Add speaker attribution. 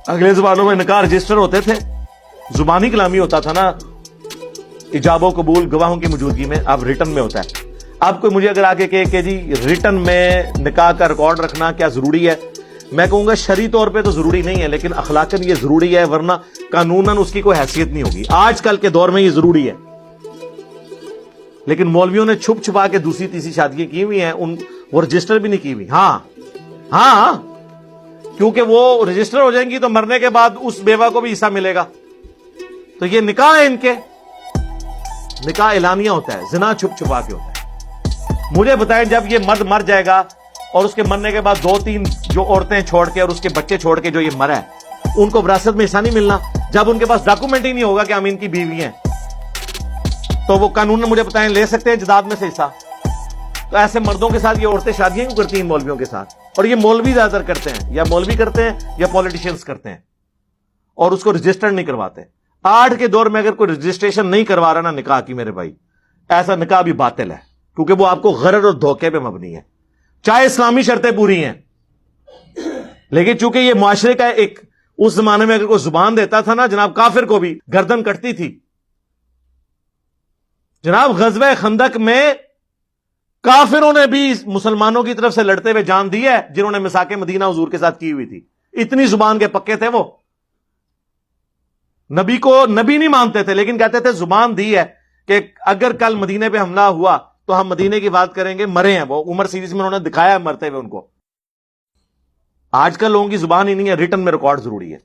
Speaker 1: اگلے زمانوں میں نکاح رجسٹر ہوتے تھے, زبانی کلامی ہوتا تھا نا, ایجاب و قبول گواہوں کی موجودگی میں. اب ریٹن میں ہوتا ہے. اب کوئی مجھے اگر آگے کہے کہ جی ریٹن میں نکاح کا ریکارڈ رکھنا کیا ضروری ہے, میں کہوں گا شرعی طور پہ تو ضروری نہیں ہے, لیکن اخلاقاً یہ ضروری ہے, ورنہ قانوناً اس کی کوئی حیثیت نہیں ہوگی. آج کل کے دور میں یہ ضروری ہے, لیکن مولویوں نے چھپ چھپا کے دوسری تیسری شادیاں کی ہوئی ہیں, وہ رجسٹر بھی نہیں کی ہوئی. ہاں کیونکہ وہ رجسٹر ہو جائیں گی تو مرنے کے بعد اس بیوہ کو بھی حصہ ملے گا. تو یہ نکاح ہے ان کے, نکاح اعلانیہ ہوتا ہے, زنا چھپ چھپا کے ہوتا ہے. مجھے بتائیں جب یہ مرد مر جائے گا اور اس کے مرنے کے بعد 2-3 جو عورتیں چھوڑ کے اور اس کے بچے چھوڑ کے جو یہ مرا ہے, ان کو وراثت میں حصہ نہیں ملنا جب ان کے پاس ڈاکومنٹ ہی نہیں ہوگا کہ ہم ان کی بیوی ہیں. تو وہ قانون مجھے بتائیں لے سکتے ہیں جداد میں سے حصہ؟ تو ایسے مردوں کے ساتھ یہ عورتیں شادیاں کیوں کرتی ہیں مولویوں کے ساتھ؟ اور یہ مولوی زیادہ تر کرتے ہیں, یا مولوی کرتے ہیں یا پولیٹیشینز کرتے ہیں, اور اس کو رجسٹر نہیں کرواتے. آج کے دور میں اگر کوئی رجسٹریشن نہیں کروا رہا نا نکاح کی میرے بھائی, ایسا نکاح بھی باطل ہے, کیونکہ وہ آپ کو غرر اور دھوکے پہ مبنی ہے, چاہے اسلامی شرطیں پوری ہیں. لیکن چونکہ یہ معاشرے کا ایک, اس زمانے میں اگر کوئی زبان دیتا تھا نا جناب, کافر کو بھی گردن کٹتی تھی. جناب غزوہ خندق میں کافروں نے بھی مسلمانوں کی طرف سے لڑتے ہوئے جان دی ہے, جنہوں نے مساک مدینہ حضور کے ساتھ کی ہوئی تھی. اتنی زبان کے پکے تھے وہ, نبی کو نبی نہیں مانتے تھے, لیکن کہتے تھے زبان دی ہے کہ اگر کل مدینے پہ حملہ ہوا تو ہم مدینے کی بات کریں گے. مرے ہیں وہ, عمر سیریز میں انہوں نے دکھایا مرتے ہوئے ان کو. آج کل لوگوں کی زبان ہی نہیں ہے, ریٹن میں ریکارڈ ضروری ہے.